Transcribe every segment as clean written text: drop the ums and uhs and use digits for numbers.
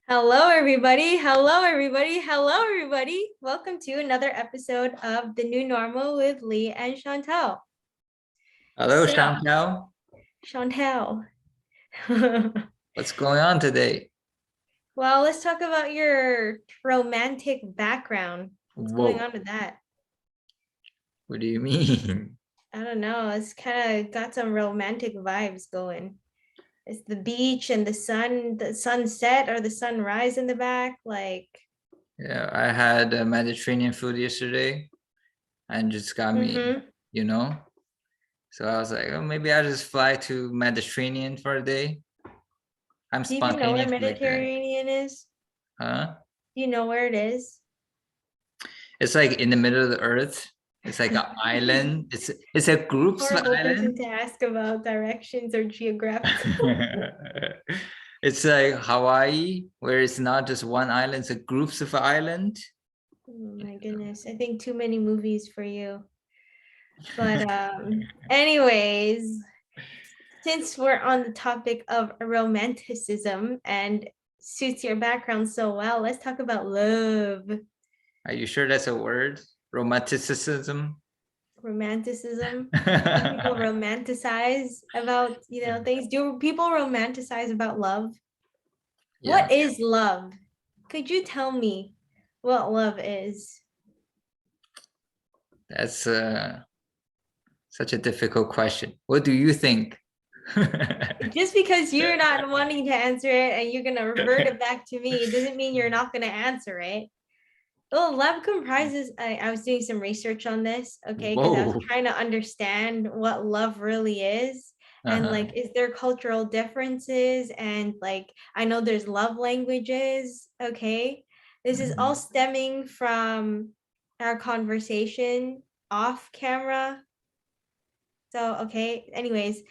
Hello, everybody. Hello, everybody. Hello, everybody. Welcome to another episode of The New Normal with Lee and Chantelle. Hello, So, Chantelle. Chantelle. What's going on today? Well, let's talk about your romantic background. What's going Whoa, on with that? what do you mean? I don't know. It's kind of got some romantic vibes going. It's the beach and the sunset or the sunrise in the back. Yeah, I had Mediterranean food yesterday and just got me, Mm-hmm. you know? So I was like, oh, maybe I'll just fly to Mediterranean for a day. I'm Do you even know where spontaneous like that. Mediterranean is? Huh? Do you know where it is? It's like in the middle of the earth. It's like an island. It's a groups of Horrible person island. to ask about directions or geographical. It's like Hawaii, where it's not just one island, it's a groups of island. Oh my goodness. I think too many movies for you. But anyways, since we're on the topic of romanticism and suits your background so well, let's talk about love. Are you sure that's a word? Romanticism? Romanticism. Some people Yeah. romanticize about, things. Do people romanticize about love? What is love? Could you tell me what love is? That's such a difficult question. What do you think? Just because you're not wanting to answer it and you're gonna revert it back to me, it doesn't mean you're not gonna answer it. Well, love comprises, I was doing some research on this, okay, because I was Whoa. trying to understand what love really is. And Uh-huh. is there cultural differences? And I know there's love languages, okay? This is all Mhm. stemming from our conversation off camera. So, okay, anyways,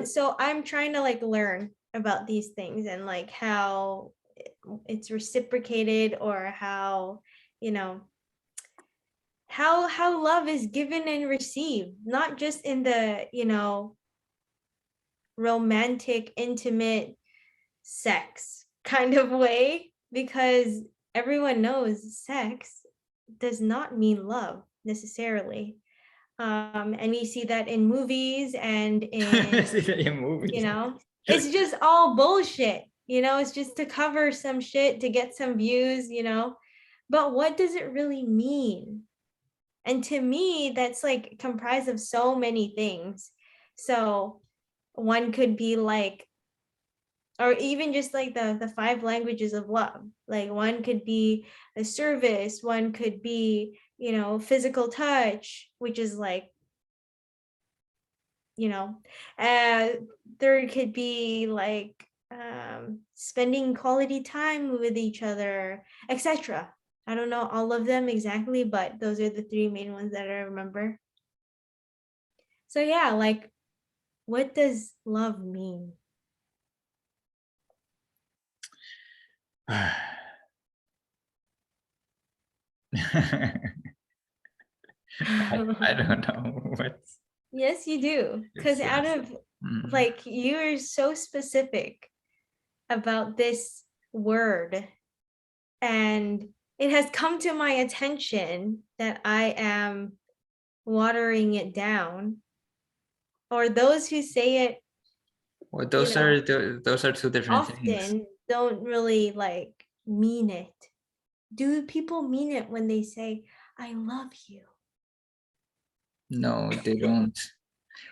so I'm trying to learn about these things and how it's reciprocated, or how, you know, how love is given and received, not just in the, romantic, intimate sex kind of way, because everyone knows sex does not mean love necessarily. And we see that in movies and in, See that in movies. it's just all bullshit. It's just to cover some shit to get some views. But what does it really mean? And to me, that's comprised of so many things. So one could be or even just the five languages of love. One could be a service, one could be, physical touch, which is you know uh there could be spending quality time with each other, etc. I don't know all of them exactly, but those are the three main ones that I remember. So yeah, what does love mean? I don't know what Yes, you do, because it's out of mm. you're so specific about this word, and it has come to my attention that I am watering it down, or those who say it, Well, you know, those are two different things. often don't really mean it. Do people mean it when they say, I love you? No, they don't.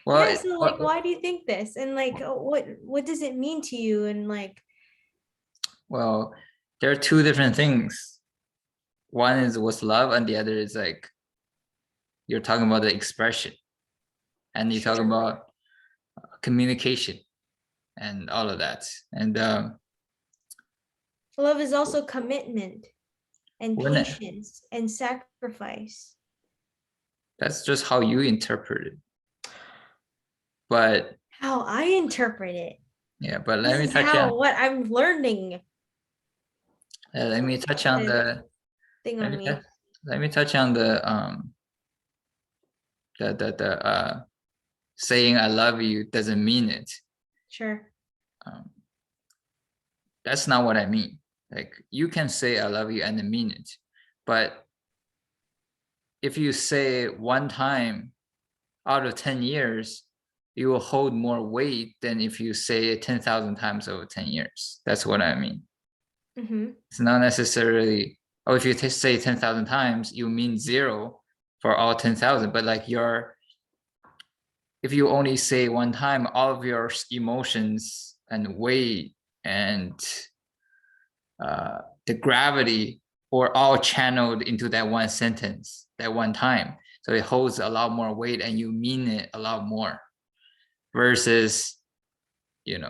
Well, Yeah, so why do you think this? And what does it mean to you? And well, there are two different things. One is what's love, and the other is like you're talking about the expression, and you talk sure. about communication and all of that. And Love is also commitment and when patience and sacrifice. that's just how you interpret it. But How I interpret it. yeah, but This is how what I'm learning. let me Don't touch put on a the thing let on me touch, me. let me touch on the saying I love you doesn't mean it. Sure. Um, that's not what I mean. Like you can say I love you and mean it, but if you say it one time out of 10 years, it will hold more weight than if you say it 10,000 times over 10 years. That's what I mean. It's not necessarily, oh, if you say 10,000 times, you mean 0 for all 10,000, but like if you only say one time, all of your emotions and weight and the gravity or all channeled into that one sentence, that one time. So it holds a lot more weight and you mean it a lot more versus, if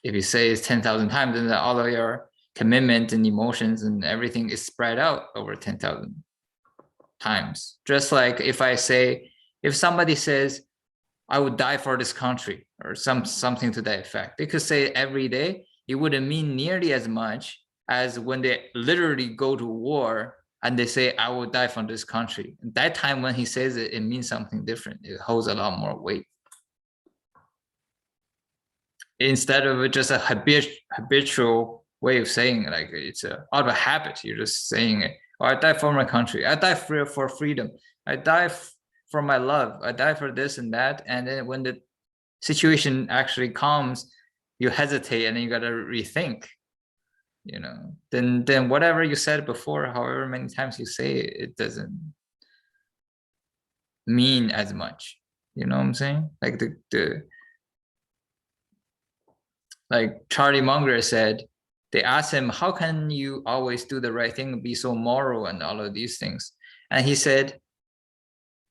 you say it's 10,000 times, then all of your commitment and emotions and everything is spread out over 10,000 times. Just like if somebody says, I would die for this country or something to that effect, they could say it every day. It wouldn't mean nearly as much as when they literally go to war and they say, I will die for this country. At that time when he says it, it means something different. It holds a lot more weight. Instead of just a habitual way of saying it, like it's out of habit. You're just saying it. Oh, I die for my country. I die for freedom. I die for my love. I die for this and that. And then when the situation actually comes, you hesitate and then you got to rethink. Then whatever you said before, however many times you say it, it doesn't mean as much. You know what I'm saying? Like like Charlie Munger said, they asked him, how can you always do the right thing, be so moral and all of these things? And he said,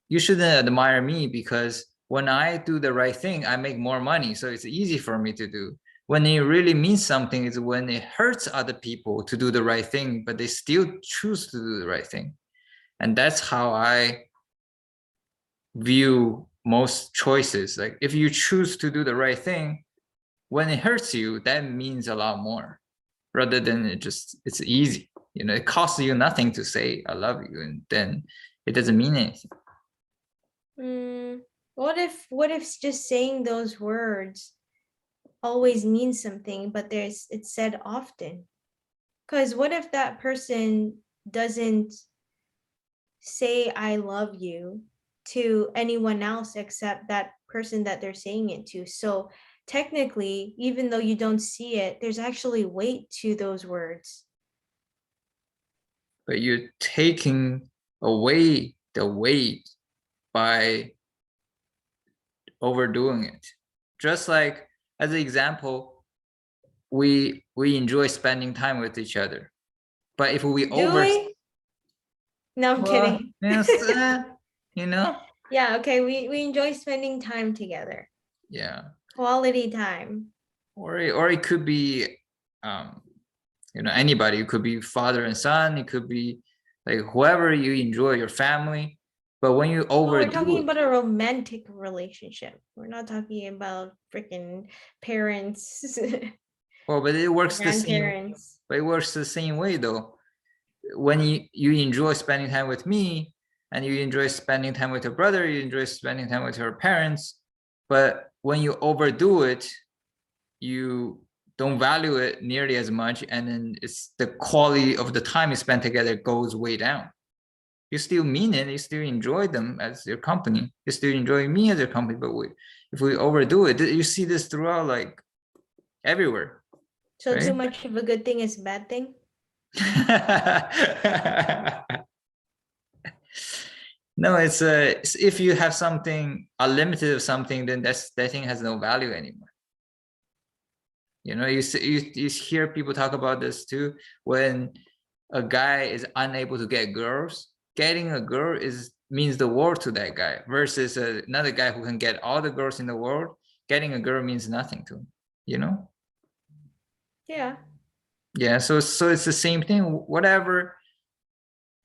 you shouldn't admire me because when I do the right thing, I make more money. So it's easy for me to do. When it really means something is when it hurts other people to do the right thing, but they still choose to do the right thing. And that's how I view most choices. Like if you choose to do the right thing, when it hurts you, that means a lot more rather than it's easy. It costs you nothing to say I love you, and then it doesn't mean anything. What if just saying those words always means something, but it's said often? Because what if that person doesn't say I love you to anyone else except that person that they're saying it to? So technically, even though you don't see it, there's actually weight to those words. But you're taking away the weight by overdoing it. Just like as an example, we enjoy spending time with each other, but if we No, I'm kidding. Yes, Yeah, okay, we enjoy spending time together. Yeah, quality time. Or it could be anybody. It could be father and son. It could be like whoever you enjoy, your family. But when you overdo we're talking about a romantic relationship. We're not talking about freaking parents. Well, but it works the same. Grandparents. But it works the same way though. When you enjoy spending time with me, and you enjoy spending time with your brother, you enjoy spending time with your parents. But when you overdo it, you don't value it nearly as much, and then it's the quality of the time you spend together goes way down. You still mean it, you still enjoy them as your company, you still enjoy me as your company, but if we overdo it, you see this throughout, like everywhere. So right? Too much of a good thing is a bad thing. No, it's if you have something unlimited of something, then that thing has no value anymore. You hear people talk about this too. When a guy is unable to get girls, getting a girl means the world to that guy, versus another guy who can get all the girls in the world. Getting a girl means nothing to him. Yeah. Yeah. So it's the same thing. Whatever.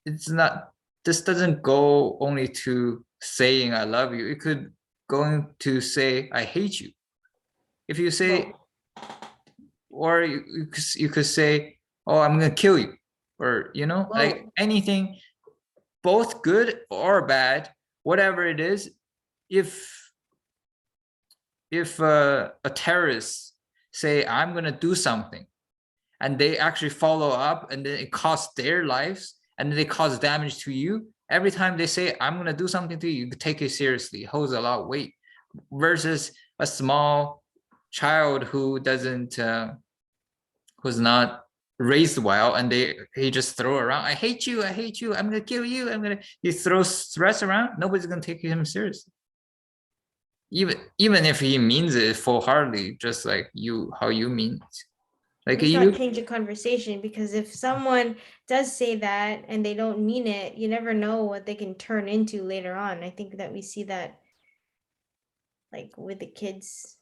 It's not. This doesn't go only to saying I love you. It could go to say I hate you. If you say, or you could say, oh, I'm gonna kill you, or like anything, both good or bad, whatever it is. If a terrorist say I'm gonna do something, and they actually follow up, and then it costs their lives, and then they cause damage to you. Every time they say, I'm going to do something to you, you take it seriously, it holds a lot of weight, versus a small child who doesn't, who's not raised well, and he just throw around, I hate you, I'm going to kill you, he throws threats around, nobody's going to take him seriously. Even if he means it full-heartedly, just like you, how you mean it. Like It's not you, change the conversation, because if someone does say that and they don't mean it, you never know what they can turn into later on. I think that we see that like with the kids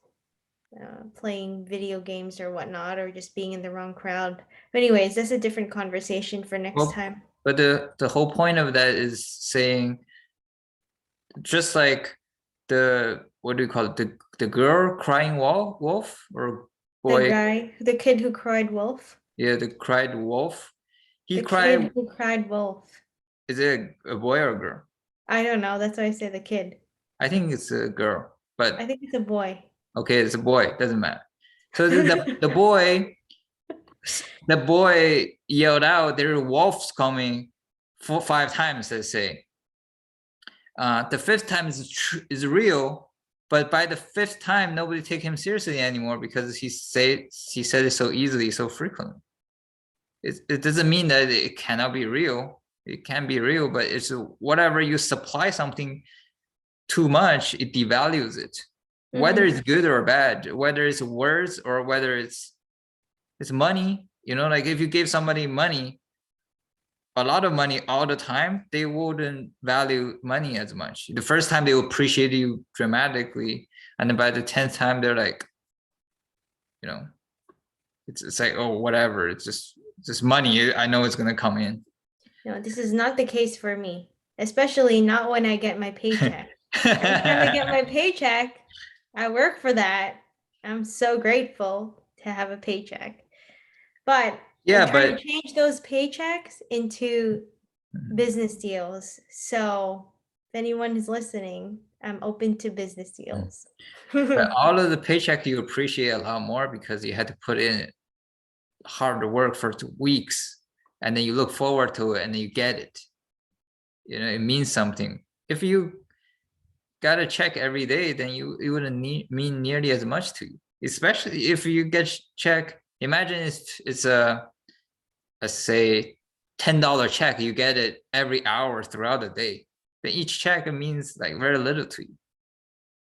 playing video games or whatnot, or just being in the wrong crowd. But anyways, that's a different conversation for next well, time. but the whole point of that is saying, just like the, what do you call it, the girl crying wolf, or boy, The kid who cried wolf. yeah, the cried wolf, he The kid cried, who cried wolf. is it a boy or a girl? I don't know. That's why I say the kid. I think it's a girl, I but think it's a boy. okay, it's a boy, doesn't matter. So the boy yelled out, there are wolves coming, 5 times, let's say. The fifth time is real, but by the fifth time, nobody take him seriously anymore, because he said it so easily, so frequently. It doesn't mean that it cannot be real. It can be real, but it's whatever you supply something too much, it devalues it. Whether it's good or bad, whether it's words or whether it's money, like if you gave somebody money, a lot of money all the time, they wouldn't value money as much. The first time they will appreciate you dramatically, and then by the 10th time, they're like, it's like, oh, whatever, it's just money, I know it's going to come in. No, this is not the case for me, especially not when I get my paycheck. Every time I get my paycheck, I work for that. I'm so grateful to have a paycheck. But I'm Yeah, trying but to change those paychecks into business deals. So if anyone is listening, I'm open to business deals. but all of the paycheck you appreciate a lot more, because you had to put in hard work for 2 weeks, and then you look forward to it, and then you get it. It means something. If you got a check every day, then it wouldn't mean nearly as much to you. Especially if you get check. Imagine it's a, let's say, $10 check. You get it every hour throughout the day. Then each check means like very little to you.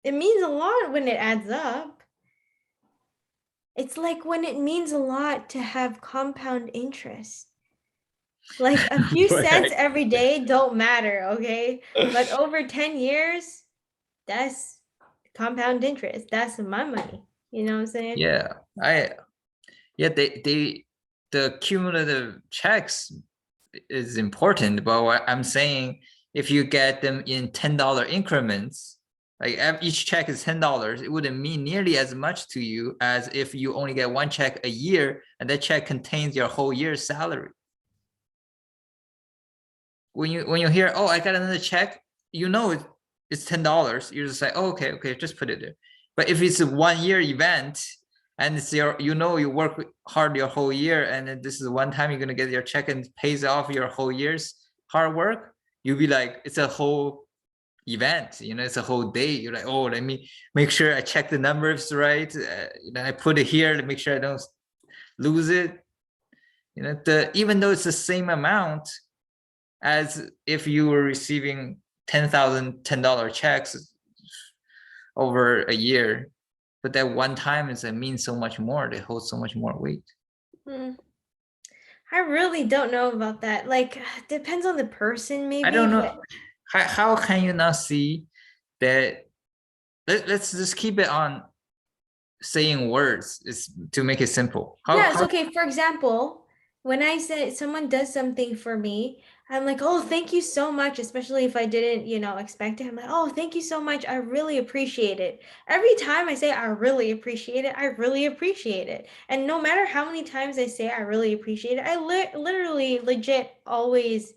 It means a lot when it adds up. It's like when it means a lot to have compound interest. Like a few cents every day don't matter, okay? But over 10 years, that's compound interest. That's my money. You know what I'm saying? Yeah, the cumulative checks is important, but what I'm saying, if you get them in $10 increments, like each check is $10, it wouldn't mean nearly as much to you as if you only get one check a year, and that check contains your whole year's salary. When you hear, oh, I got another check, it's $10. You're just like, oh, okay, just put it there. But if it's a 1 year event, and it's you work hard your whole year, and then this is one time you're gonna get your check and pays off your whole year's hard work, you'll be like, it's a whole event, it's a whole day. You're like, oh, let me make sure I check the numbers right, I put it here to make sure I don't lose it. Even though it's the same amount as if you were receiving 10,000 $10 checks over a year, but that one time it means so much more. They hold so much more weight. I really don't know about that. Like, depends on the person, maybe. I don't know. But How can you not see that? Let's just keep it on saying words, is to make it simple. yeah, it's okay. For example, when I say someone does something for me, I'm like, oh, thank you so much. Especially if I didn't, expect it. I'm like, oh, thank you so much. I really appreciate it. Every time I say I really appreciate it, I really appreciate it. And no matter how many times I say I really appreciate it, I literally legit always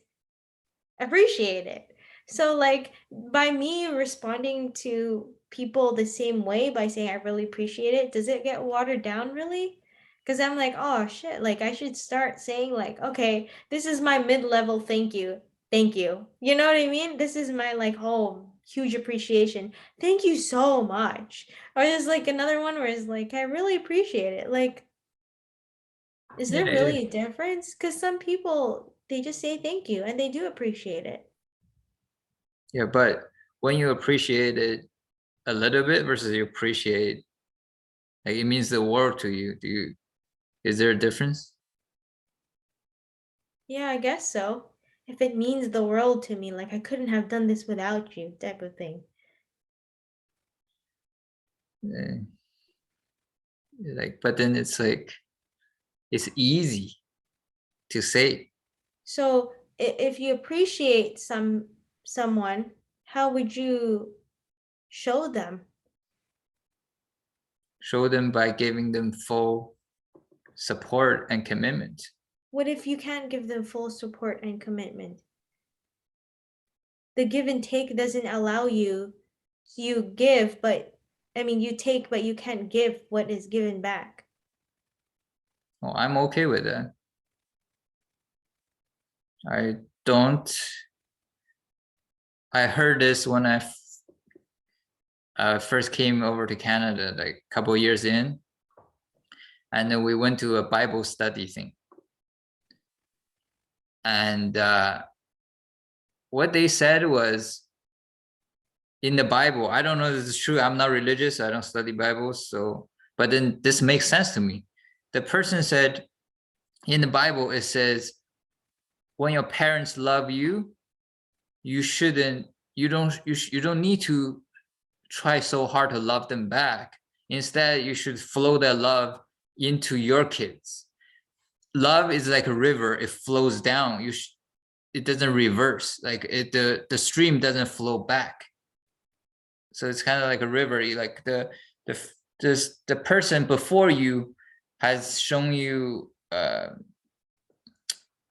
appreciate it. So like by me responding to people the same way by saying I really appreciate it, does it get watered down really? Because I'm like, oh shit, like I should start saying like, okay, this is my mid-level thank you. Thank you. You know what I mean? This is my like whole huge appreciation. Thank you so much. Or there's like another one where it's like, I really appreciate it. Like, is Yeah, there really a difference? Because some people they just say thank you and they do appreciate it. yeah, but when you appreciate it a little bit versus you appreciate, like it means the world to you. Is there a difference? Yeah, I guess so. If it means the world to me, like I couldn't have done this without you, type of thing. Uh, like, but then it's like it's easy to say. So if you appreciate someone, how would you show them? Show them by giving them full support and commitment. What if you can't give them full support and commitment? The give and take doesn't allow you, you give, but I mean you take, but you can't give what is given back. Well, I'm okay with that. I don't. I heard this when I first came over to Canada, like a couple years in, and then we went to a Bible study thing. And what they said was in the Bible. I don't know if this is true. I'm not religious. I don't study Bibles. So, but then this makes sense to me. The person said in the Bible, it says, when your parents love you, you shouldn't, you don't need to try so hard to love them back. Instead, you should flow that love into your kids. Love is like a river; it flows down. It doesn't reverse. Like the stream doesn't flow back. So it's kind of like a river. Like the the person before you has shown you.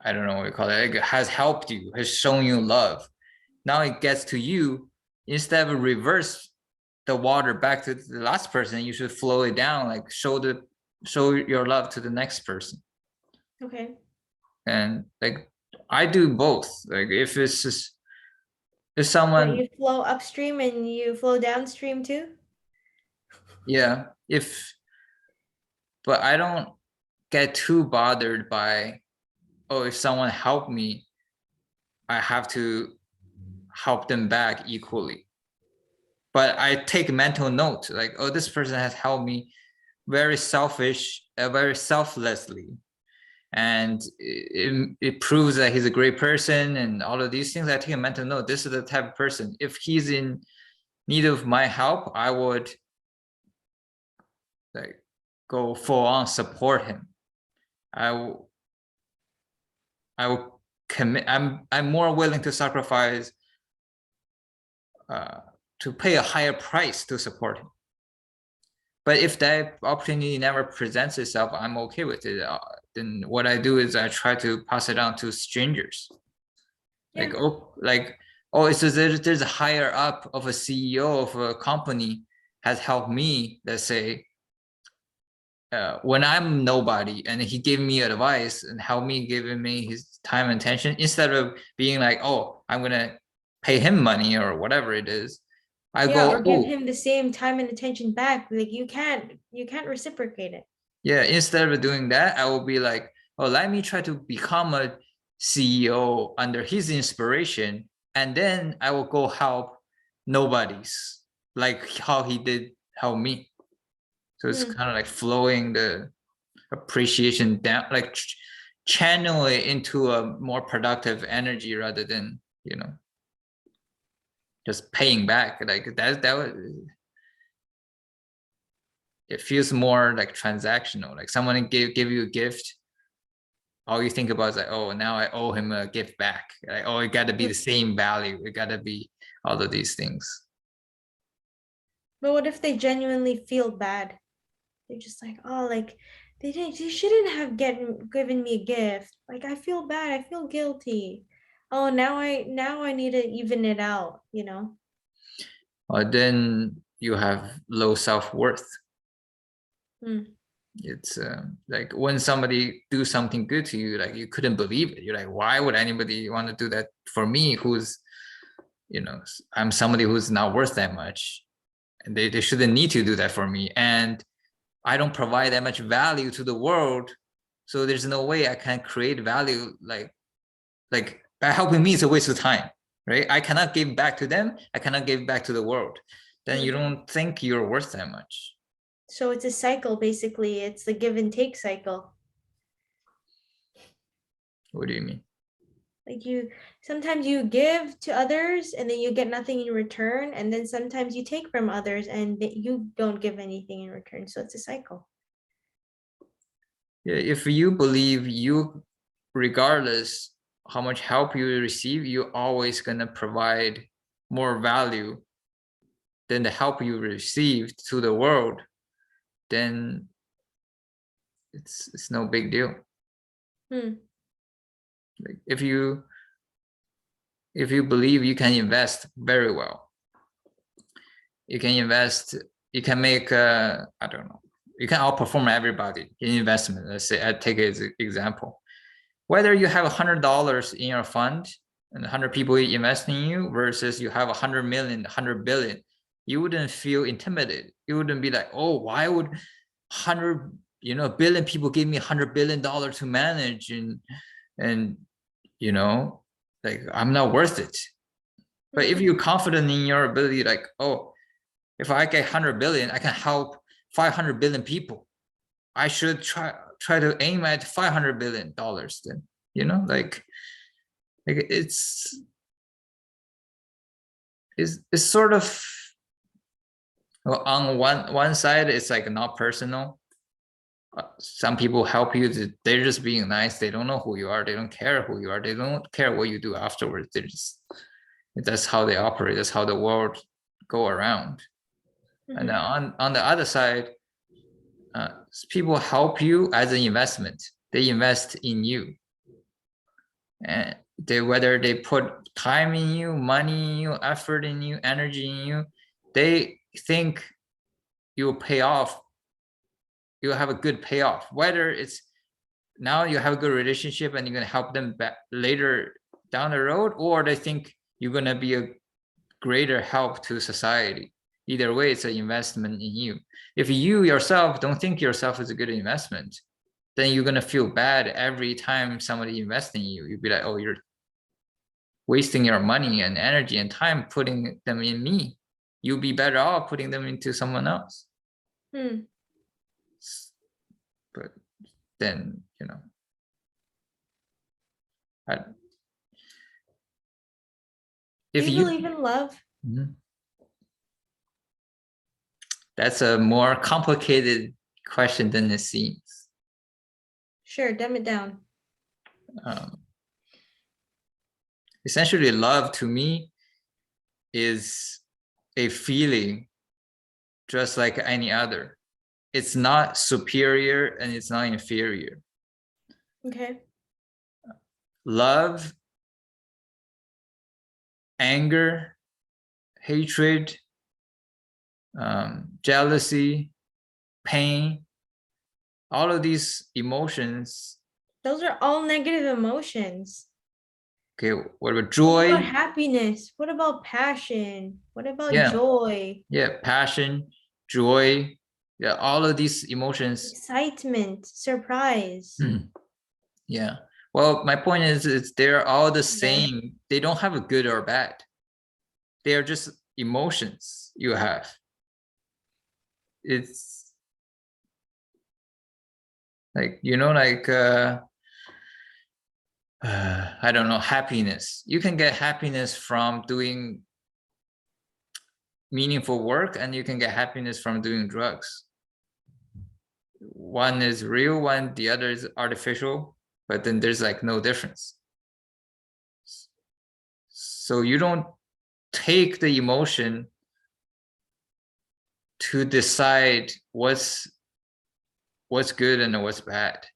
I don't know what you call it. Like, has helped you, has shown you love. Now it gets to you. Instead of reverse the water back to the last person, you should flow it down, like show your love to the next person. Okay. And like I do both. Like if it's just if But someone, you flow upstream and you flow downstream too? yeah, if but I don't get too bothered by, oh, if someone helped me, I have to help them back equally. But I take mental note, like, oh, this person has helped me very selfish, very selflessly. And it proves that he's a great person and all of these things. I take a mental note. This is the type of person. If he's in need of my help, I would like go full on support him. I will I will commit. I'm more willing to sacrifice to pay a higher price to support him. But if that opportunity never presents itself, I'm okay with it. Then what I do is I try to pass it on to strangers. Yeah. Like oh, it's just there's a higher up of a CEO of a company has helped me. Let's say when I'm nobody, and he gave me advice and helped me, giving me his time and attention, instead of being like, oh, I'm gonna pay him money or whatever it is. I Yeah, or go, give oh, him the same time and attention back. Like you can't reciprocate it. yeah, instead of doing that, I will be like, oh, let me try to become a CEO under his inspiration, and then I will go help nobodies, like how he did help me. So it's Hmm. kind of like flowing the appreciation down, like channel it into a more productive energy rather than, just paying back. Like that was, it feels more like transactional. Like someone give you a gift, all you think about is like, oh, now I owe him a gift back. Like, oh, it got to be the same value. It got to be all of these things. But what if they genuinely feel bad? They're just like, oh, like they shouldn't have given me a gift. Like I feel bad. I feel guilty. Oh, now I need to even it out, you know? Then you have low self-worth. Hmm. It's like when somebody do something good to you, like you couldn't believe it. You're like, why would anybody want to do that for me, who's, you know, I'm somebody who's not worth that much, and they shouldn't need to do that for me, and I don't provide that much value to the world, so there's no way I can create value. Like by helping me is a waste of time, right? I cannot give back to them, I cannot give back to the world. Then you don't think you're worth that much. So it's a cycle, basically. It's the give and take cycle. What do you mean? Like sometimes you give to others and then you get nothing in return. And then sometimes you take from others and you don't give anything in return. So it's a cycle. Yeah, if you believe you, regardless how much help you receive, you're always gonna provide more value than the help you received to the world, then it's no big deal. Like if you believe you can invest very well, you can invest, you can make I don't know, you can outperform everybody in investment. Let's say I take it as an example. Whether you have $100 in your fund and 100 people invest in you versus you have 100 million, 100 billion, you wouldn't feel intimidated. You wouldn't be like, oh, why would 100 billion people give me $100 billion to manage, and you know, like I'm not worth it. But if you're confident in your ability, like, oh, if I get 100 billion, I can help 500 billion people. I should try to aim at $500 billion then, you know, like it's sort of, well, on one side it's like not personal. Some people help you, they're just being nice, they don't know who you are, they don't care who you are, they don't care what you do afterwards, they're just, that's how they operate, that's how the world go around. And then on the other side, people help you as an investment, they invest in you, and whether they put time in you, money in you, effort in you, energy in you, they think you'll pay off, you'll have a good payoff, whether it's now you have a good relationship and you're going to help them back later down the road, or they think you're going to be a greater help to society. Either way, it's an investment in you. If you yourself don't think yourself is a good investment, then you're going to feel bad every time somebody invests in you. You'd be like, oh, you're wasting your money and energy and time putting them in me. You'll be better off putting them into someone else. But then, you know, if do you believe in love? That's a more complicated question than it seems. Sure, dumb it down. Essentially, love to me is a feeling just like any other. It's not superior and it's not inferior. Okay. Love, anger, hatred, jealousy, pain, all of these emotions. Those are all negative emotions. Okay, what about joy? What about happiness? What about passion? What about joy? Yeah, passion, joy, yeah, all of these emotions. Excitement, surprise. Yeah. Well, my point is they're all the same. They don't have a good or bad. They are just emotions you have. It's like, you know, like I don't know, happiness. You can get happiness from doing meaningful work, and you can get happiness from doing drugs. One is real, the other is artificial, but then there's like no difference. So you don't take the emotion to decide what's good and what's bad.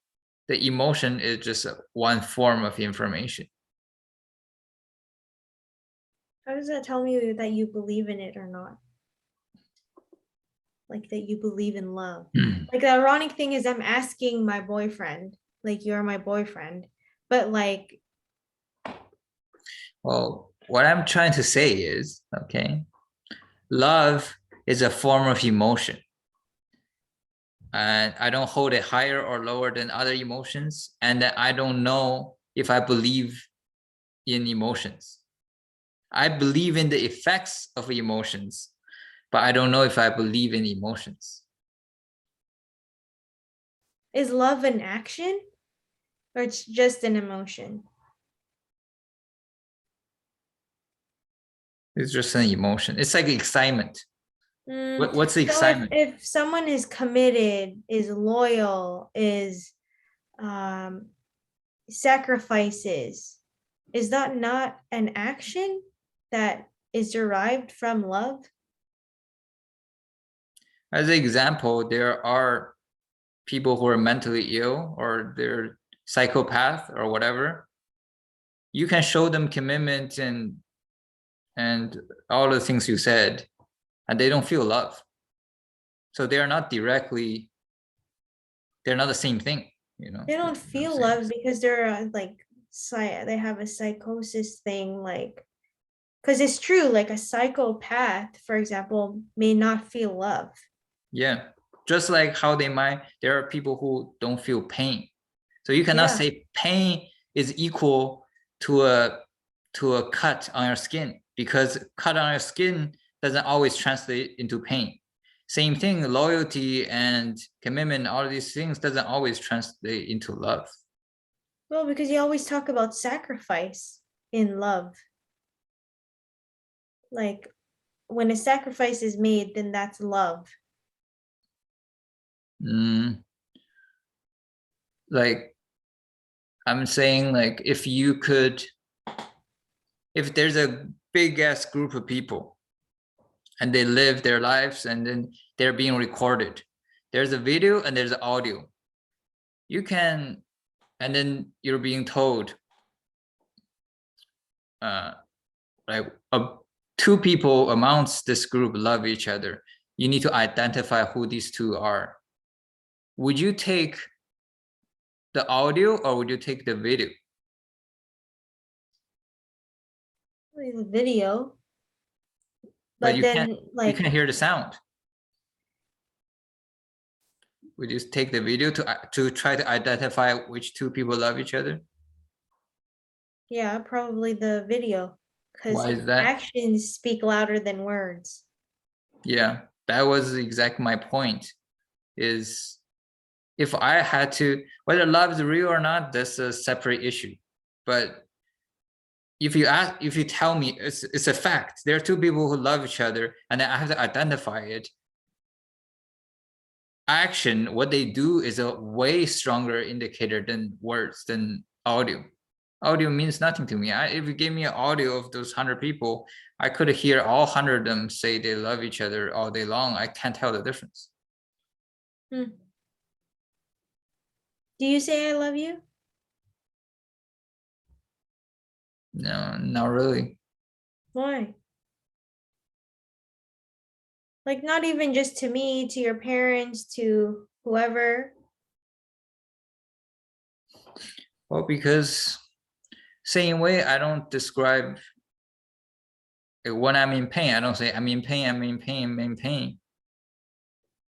The emotion is just one form of information. How does that tell me that you believe in it or not? like that you believe in love. Like the ironic thing is I'm asking my boyfriend, like you're my boyfriend, but like Well, what I'm trying to say is, okay, love is a form of emotion. And I don't hold it higher or lower than other emotions. And that I don't know if I believe in emotions. I believe in the effects of emotions, but I don't know if I believe in emotions. is love an action or it's just an emotion? It's just an emotion. It's like excitement. What's the So excitement? if someone is committed, is loyal, is um sacrifices, is that not an action that is derived from love? As an example, there are people who are mentally ill or they're psychopath or whatever. You can show them commitment and all the things you said, and they don't feel love. So they're not directly, they're not the same thing, you know. They You don't know what I'm feel saying? love because they're like they have a psychosis thing, like because it's true, like a psychopath, for example, may not feel love. Yeah. Just like how there are people who don't feel pain. So you cannot Yeah. say pain is equal to a cut on your skin, because cut on your skin doesn't always translate into pain. Same thing, loyalty and commitment, all of these things doesn't always translate into love. Well, because you always talk about sacrifice in love. Like when a sacrifice is made, then that's love. Mm, like I'm saying, like if there's a big ass group of people and they live their lives and then they're being recorded, there's a video and there's audio. You can, and then you're being told, like two people amongst this group love each other. You need to identify who these two are. Would you take the audio or would you take the video? The video, But but then you like can't hear the sound. Would you take the video to try to identify which two people love each other? yeah, probably the video because Why is that? actions speak louder than words. Yeah, that was exactly my point. Is if I had to, whether love is real or not, that's a separate issue. But if you tell me it's a fact, there are two people who love each other, and then I have to identify it. Action, what they do, is a way stronger indicator than words, than audio. Audio means nothing to me. If you gave me an audio of those 100 people, I could hear all 100 of them say they love each other all day long. I can't tell the difference. Hmm. Do you say I love you? No, not really. Why? Like not even just to me, to your parents, to whoever. Well, because same way I don't describe when I'm in pain. I don't say I'm in pain, I'm in pain, I'm in pain,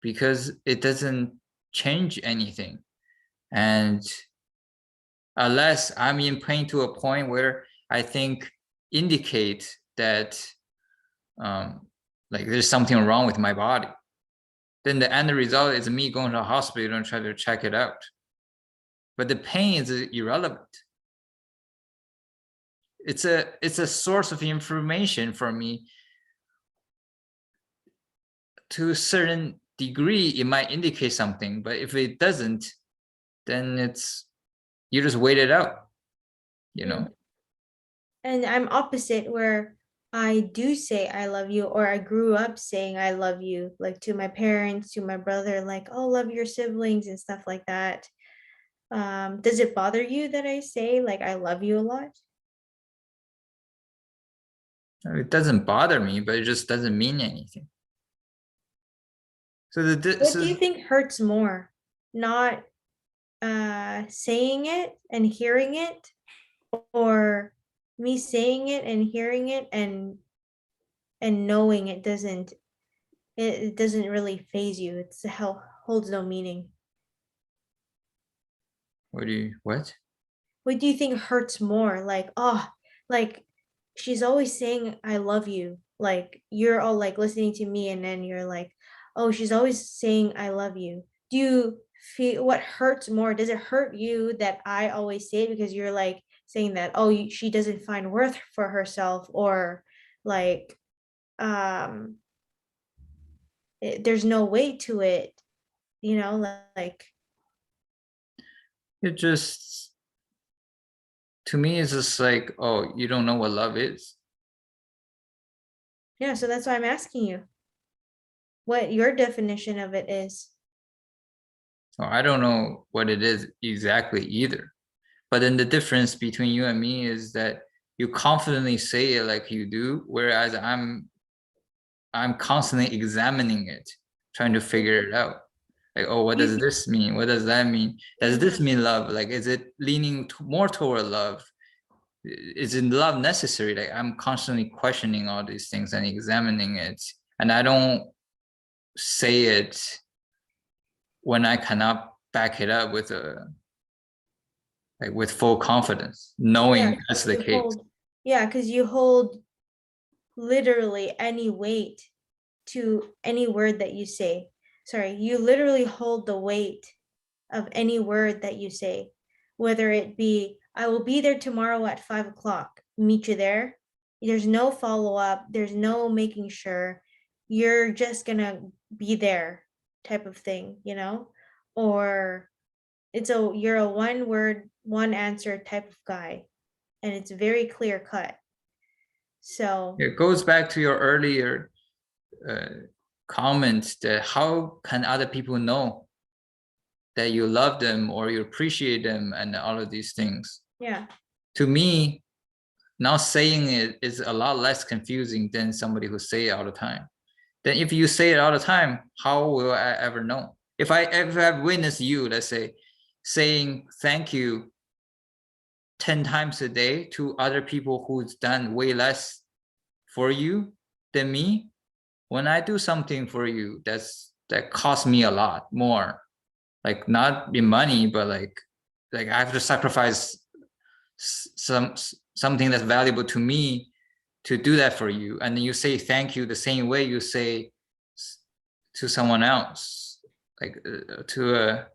because it doesn't change anything. And unless I'm in pain to a point where I think indicate that like there's something wrong with my body, then the end result is me going to the hospital and try to check it out. But the pain is irrelevant. It's a source of information for me. To a certain degree, it might indicate something, but if it doesn't, then you just wait it out, you know. Hmm. And I'm opposite where I do say I love you, or I grew up saying I love you, like to my parents, to my brother, like, oh, love your siblings and stuff like that. Does it bother you that I say like I love you a lot? It doesn't bother me, but it just doesn't mean anything. So What do you think hurts more? Not saying it and hearing it, or me saying it and hearing it and knowing it doesn't really phase you. It's hell holds no meaning. what? What do you think hurts more? Like, oh, like she's always saying I love you. Like you're all like listening to me and then you're like, oh, she's always saying I love you. Do you feel what hurts more? Does it hurt you that I always say it because you're like saying that, oh, she doesn't find worth for herself, or like um there's no weight to it, like It just, to me, it's just like, oh, you don't know what love is. yeah, so that's why I'm asking you what your definition of it is. So I don't know what it is exactly either. But then the difference between you and me is that you confidently say it like you do, whereas I'm constantly examining it, trying to figure it out. Like, oh, what does this mean? What does that mean? Does this mean love? Like, is it leaning more toward love? Is in love necessary? Like, I'm constantly questioning all these things and examining it, and I don't say it when I cannot back it up with a like with full confidence, Yeah, knowing 'cause that's the you case. hold, yeah, because you hold literally any weight to any word that you say. Sorry, you literally hold the weight of any word that you say, whether it be, I will be there tomorrow at 5 o'clock, meet you there. There's no follow up, there's no making sure. You're just gonna be there type of thing, Or you're a one word, one answer type of guy, and it's very clear cut. So, It goes back to your earlier comment that how can other people know that you love them or you appreciate them and all of these things? yeah. To me, now saying it is a lot less confusing than somebody who say it all the time. Then if you say it all the time, how will I ever know? If I've witnessed you, let's say, saying thank you 10 times a day to other people who's done way less for you than me, when I do something for you that costs me a lot more, like not in money, but like I have to sacrifice something that's valuable to me to do that for you, and then you say thank you the same way you say to someone else, like to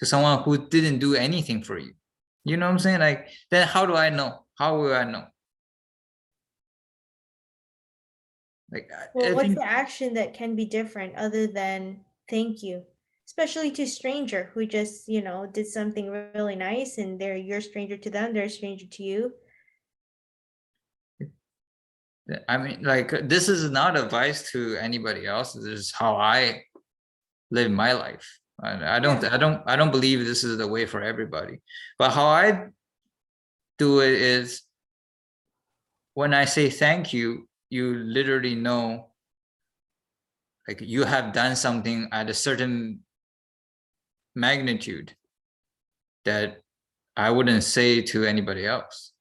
someone who didn't do anything for you. You know what I'm saying? Like, then how do I know? How will I know? Like, Well, I what's think the action that can be different other than thank you? Especially to stranger who just, did something really nice and you're a stranger to them, they're a stranger to you. I mean, like, this is not advice to anybody else. This is how I live my life. Yeah. I don't believe this is the way for everybody. But how I do it is when I say thank you, you literally know, like, you have done something at a certain magnitude that I wouldn't say to anybody else.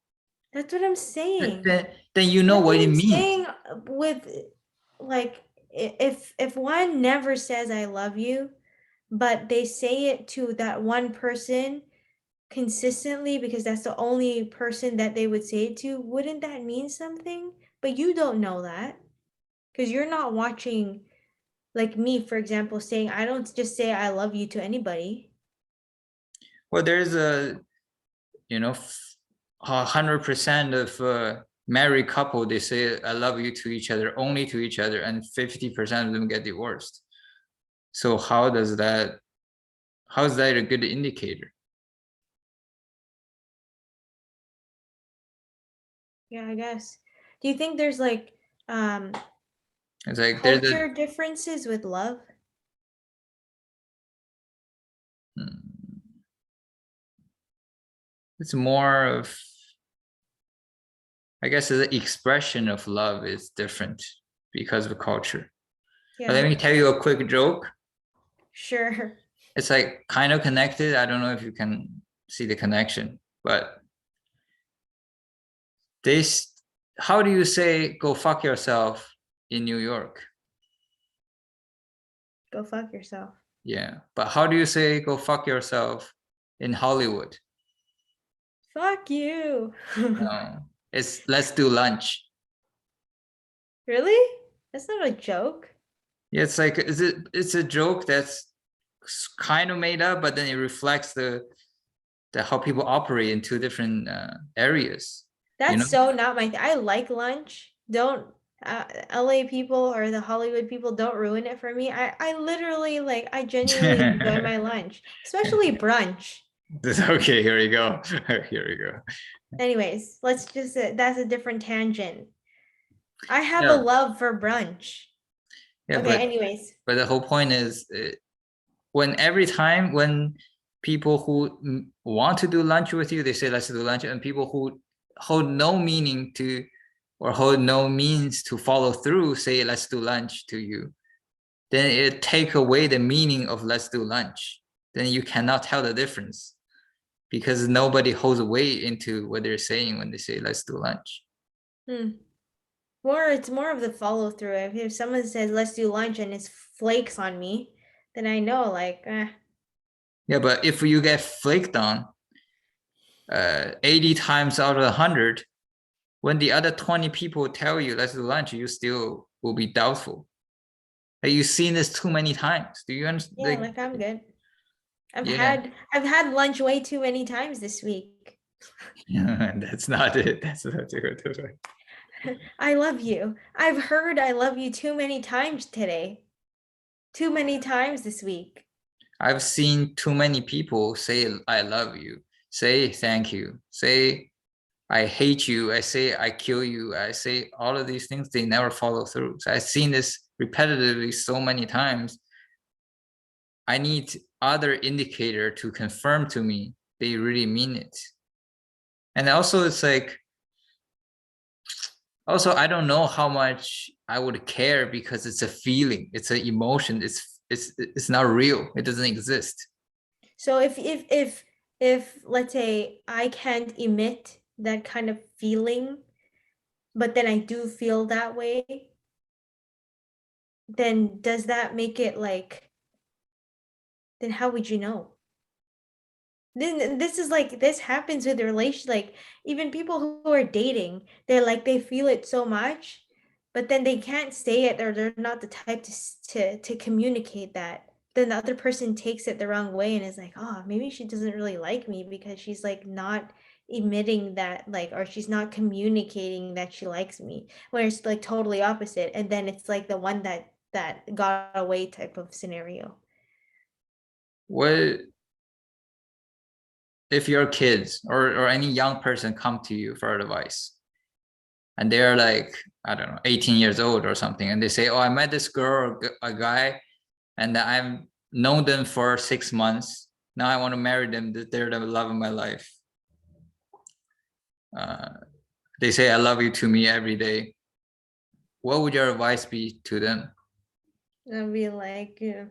That's what I'm saying. Then you know That's what what it I'm means. saying with like if one never says I love you, but they say it to that one person consistently because that's the only person that they would say it to, wouldn't that mean something? But you don't know that because you're not watching, like me, for example, saying I don't just say I love you to anybody. Well, there's a, 100% of married couple, they say I love you to each other, only to each other, and 50% of them get divorced. So how is that a good indicator? Yeah, I guess. Do you think there's like um It's like there's a culture differences with love? hmm, it's more of, I guess the expression of love is different because of culture. But let Yeah. me tell you a quick joke. Sure. It's like kind of connected. I don't know if you can see the connection, but this, how do you say go fuck yourself in New York? Go fuck yourself. Yeah. But how do you say go fuck yourself in Hollywood? Fuck you. No. It's let's do lunch. Really? That's not a joke. Yeah, it's like it's a joke that's kind of made up, but then it reflects the how people operate in two different areas. You That's know? so not my I like lunch. Don't LA people or the Hollywood people don't ruin it for me. I literally like I genuinely enjoy my lunch, especially brunch. Okay, here we go. Here we go. Anyways, let's just that's a different tangent. I have a Yeah, love for brunch. yeah, Okay, anyways. but the whole point is when every time when people who want to do lunch with you, they say let's do lunch, and people who hold no meaning to or hold no means to follow through say let's do lunch to you, then it take away the meaning of let's do lunch. Then you cannot tell the difference because nobody holds weight into what they're saying when they say let's do lunch. Hmm. It's more of the follow through. If someone says let's do lunch and it's flakes on me, then I know like Yeah, but if you get flaked on 80 times out of 100, when the other 20 people tell you let's do lunch, you still will be doubtful. Like you've seen this too many times. Do you understand? yeah, like I'm good. Yeah, I've had lunch way too many times this week. that's not it. That's not it. I love you. I've heard I love you too many times today. Too many times this week. I've seen too many people say I love you, say thank you, say I hate you, I say I kill you, I say all of these things, they never follow through. So I've seen this repetitively so many times. I need other indicator to confirm to me they really mean it. And also it's like, also I don't know how much I would care because it's a feeling, it's an emotion, it's not real, it doesn't exist. So if let's say I can't emit that kind of feeling, but then I do feel that way, then does that make it like then how would you know? Then this is like this happens with the relation like even people who are dating, they're like they feel it so much, but then they can't say it or they're not the type to communicate that. Then the other person takes it the wrong way and is like, oh, maybe she doesn't really like me because she's like not emitting that like or she's not communicating that she likes me. Where it's like totally opposite. And then it's like the one that got away type of scenario. What if your kids or any young person come to you for advice and they're like, I don't know, 18 years old or something, and they say, oh, I met this girl or a guy and I've known them for 6 months, now I want to marry them, they're the love of my life. uh, they say I love you to me every day. What would your advice be to them? I'd be like, yeah.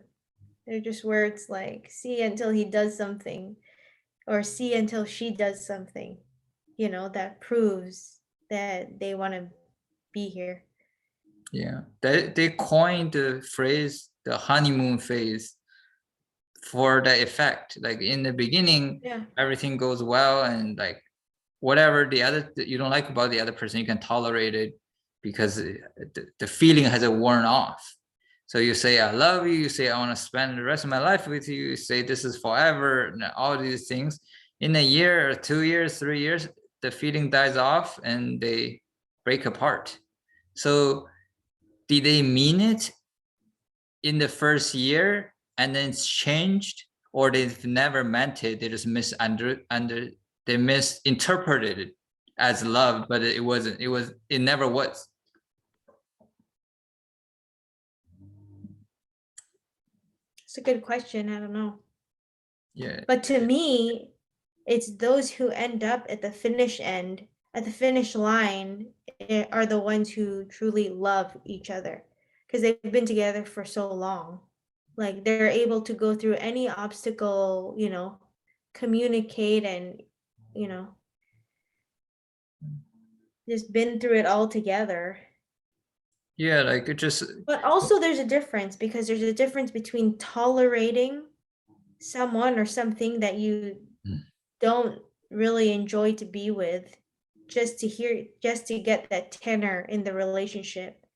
They're just words like see until he does something or see until she does something, that proves that they want to be here. Yeah, they coined the phrase the honeymoon phase for the effect. Like in the beginning, Yeah. everything goes well, and like whatever the other you don't like about the other person, you can tolerate it because the feeling has worn off. So you say I love you, you say I want to spend the rest of my life with you, you say this is forever, and all these things. In a year or 2 years, 3 years, the feeling dies off and they break apart. So did they mean it in the first year and then it's changed, or they've never meant it, they just they misinterpreted it as love, but it wasn't, it never was. It's a good question. I don't know. Yeah, But to me, it's those who end up at the at the finish line, are the ones who truly love each other because they've been together for so long. Like they're able to go through any obstacle, you know, communicate and, you know, just been through it all together. Yeah, like it just But also there's a difference, because there's a difference between tolerating someone or something that you don't really enjoy to be with, just to get that tenor in the relationship.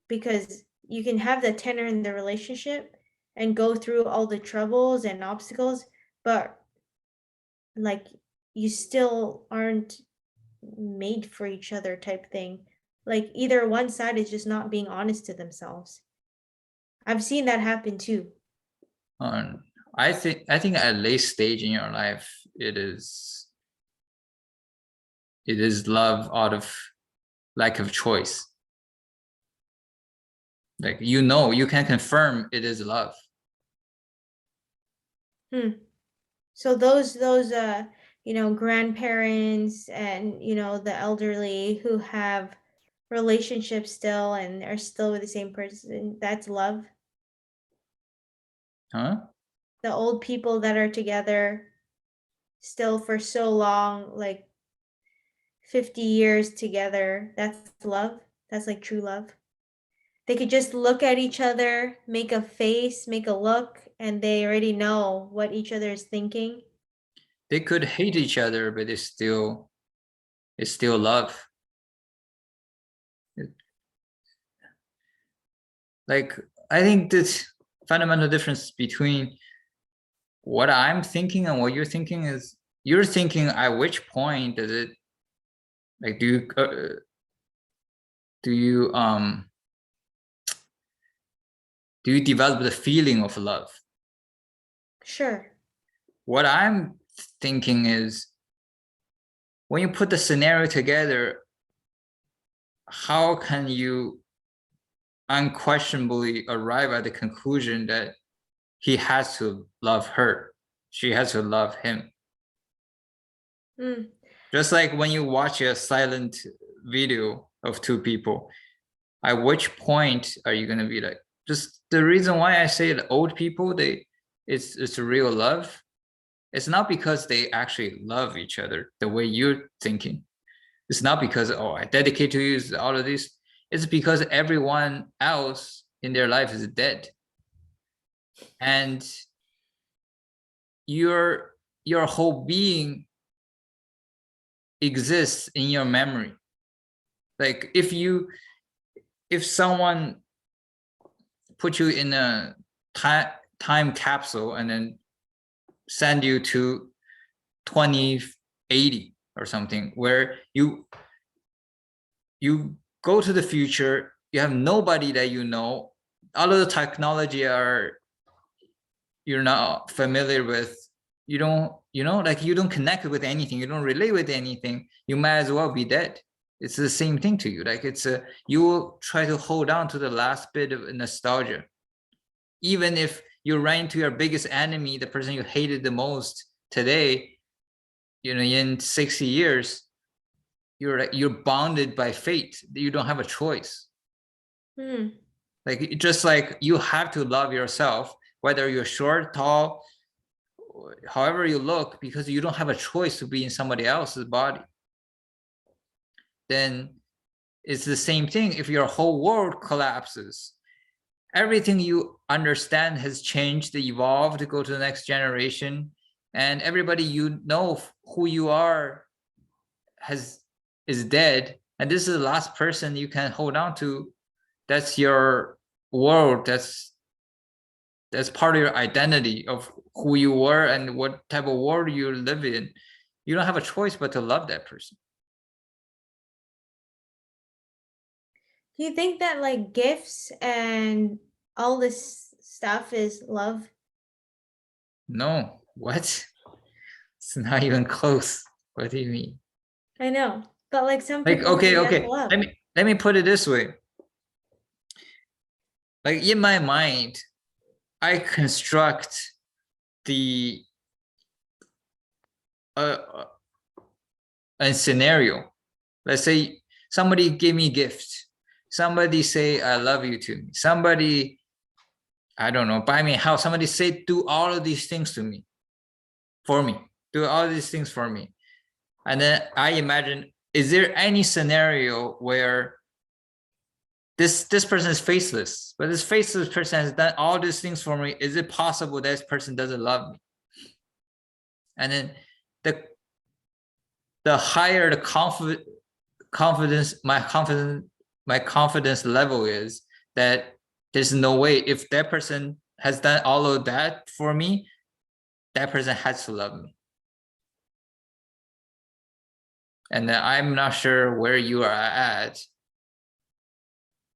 Because you can have the tenor in the relationship and go through all the troubles and obstacles, but like you still aren't made for each other type thing. Like either one side is just not being honest to themselves. I've seen that happen too. um, I think at late stage in your life, it is love out of lack of choice. Like, you can confirm it is love. Hmm. So those you know, grandparents and, you know, the elderly who have relationships still and are still with the same person, that's love. Huh? The old people that are together still for so long, like 50 years together, that's love. That's like true love. They could just look at each other, make a face, make a look, and they already know what each other is thinking. They could hate each other, but it's still love. Like, I think this fundamental difference between what I'm thinking and what you're thinking is, you're thinking at which point does it, like, do you do you develop the feeling of love? Sure. What I'm thinking is, when you put the scenario together, how can you unquestionably arrive at the conclusion that he has to love her, she has to love him? Mm. Just like when you watch a silent video of two people, at which point are you going to be like, just the reason why I say the old people, it's a real love. It's not because they actually love each other the way you're thinking. It's not because, oh, I dedicate to you, all of this. It's because everyone else in their life is dead, and your whole being exists in your memory. Like, if someone put you in a time capsule and then send you to 2080 or something, where you go to the future, you have nobody that you know, all of the technology you're not familiar with, you don't, like, you don't connect with anything, you don't relate with anything, you might as well be dead. It's the same thing to you. Like, you will try to hold on to the last bit of nostalgia, even if you run into your biggest enemy, the person you hated the most today, in 60 years, you're bonded by fate. You don't have a choice. Mm. Like, just like you have to love yourself, whether you're short, tall, however you look, because you don't have a choice to be in somebody else's body. Then it's the same thing. If your whole world collapses, everything you understand has changed, evolved to go to the next generation, and everybody you know who you are is dead, and this is the last person you can hold on to. That's your world. That's part of your identity of who you were and what type of world you live in. You don't have a choice but to love that person. Do you think that like gifts and all this stuff is love? No, what? It's not even close. What do you mean? I know, but like some Like, people okay, think that's okay. love. Let me put it this way. Like, in my mind, I construct the uh, a scenario. Let's say somebody gave me gifts. Somebody say I love you to me. Somebody I don't know, but I mean, how somebody say do all of these things to me, for me, do all these things for me, and then I imagine, is there any scenario where this person is faceless, but this faceless person has done all these things for me? Is it possible that this person doesn't love me? And then the higher the confidence, my confidence level is, that there's no way, if that person has done all of that for me, that person has to love me. And then I'm not sure where you are at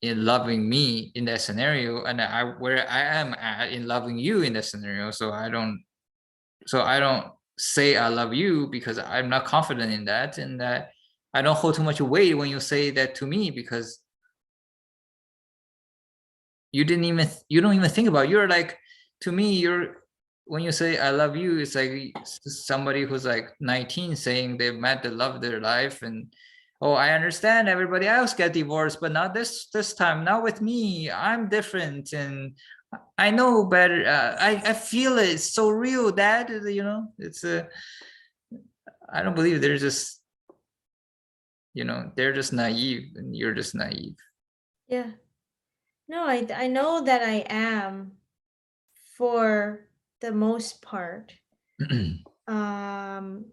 in loving me in that scenario, and where I am at in loving you in that scenario. So I don't say I love you, because I'm not confident in that, and that I don't hold too much weight when you say that to me, because you don't even think about it. You're like, to me, when you say I love you, it's like somebody who's like 19 saying they've met the love of their life, and oh, I understand everybody else get divorced, but not this time, not with me. I'm different, and I know better. I feel it. It's so real, Dad. It's a. I don't believe they're just, they're just naive, and you're just naive. Yeah. No, I know that I am for the most part. Um,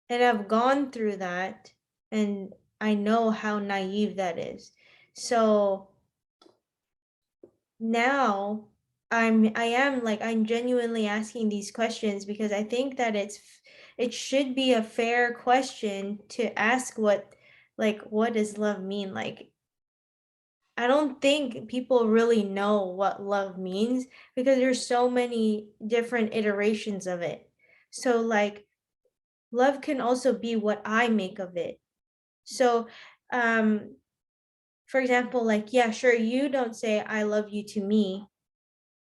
and I've gone through that, and I know how naive that is. So now I'm genuinely asking these questions because I think that it should be a fair question to ask, what does love mean? Like, I don't think people really know what love means because there's so many different iterations of it. So like love can also be what I make of it. So um for example, like, yeah, sure, you don't say I love you to me,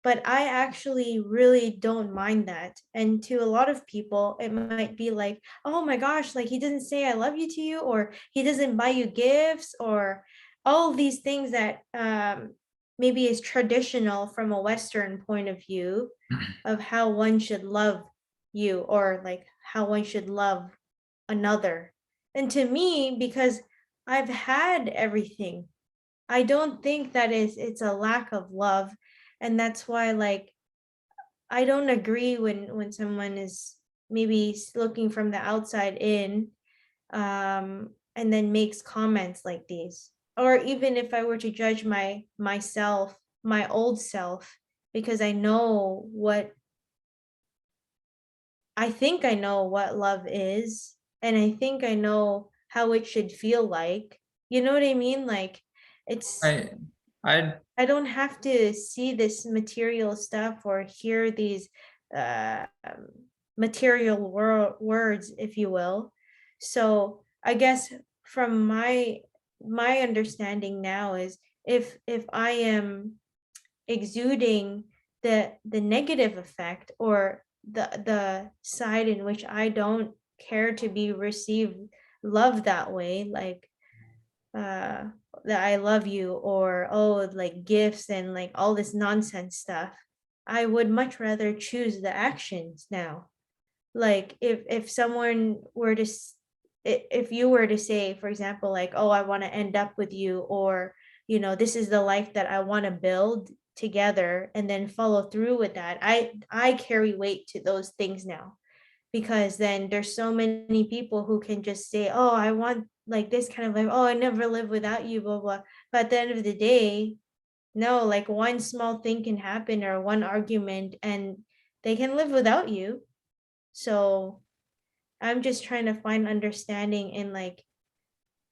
but I actually really don't mind that. And to a lot of people, it might be like, oh my gosh, like he doesn't say I love you to you, or he doesn't buy you gifts, or all these things that maybe is traditional from a Western point of view of how one should love you, or like how one should love another. And to me, because I've had everything, I don't think that it's a lack of love. And that's why, like, I don't agree when someone is maybe looking from the outside in, and then makes comments like these. Or even if I were to judge myself, my old self, because I think I know what love is, and I think I know how it should feel like. You know what I mean? Like, it's I I I don't have to see this material stuff or hear these material words, if you will. So I guess from my understanding now is, if I am exuding the negative effect, or the side in which I don't care to be received love that way, like uh that I love you, or oh, like gifts and like all this nonsense stuff, I would much rather choose the actions now. Like, if someone were to if you were to say, for example, like, oh, I want to end up with you, or this is the life that I want to build together, and then follow through with that, I carry weight to those things now. Because then there's so many people who can just say, oh, I want like this kind of life, oh, I never live without you, blah blah. But at the end of the day, no, like one small thing can happen, or one argument, and they can live without you. So I'm just trying to find understanding in like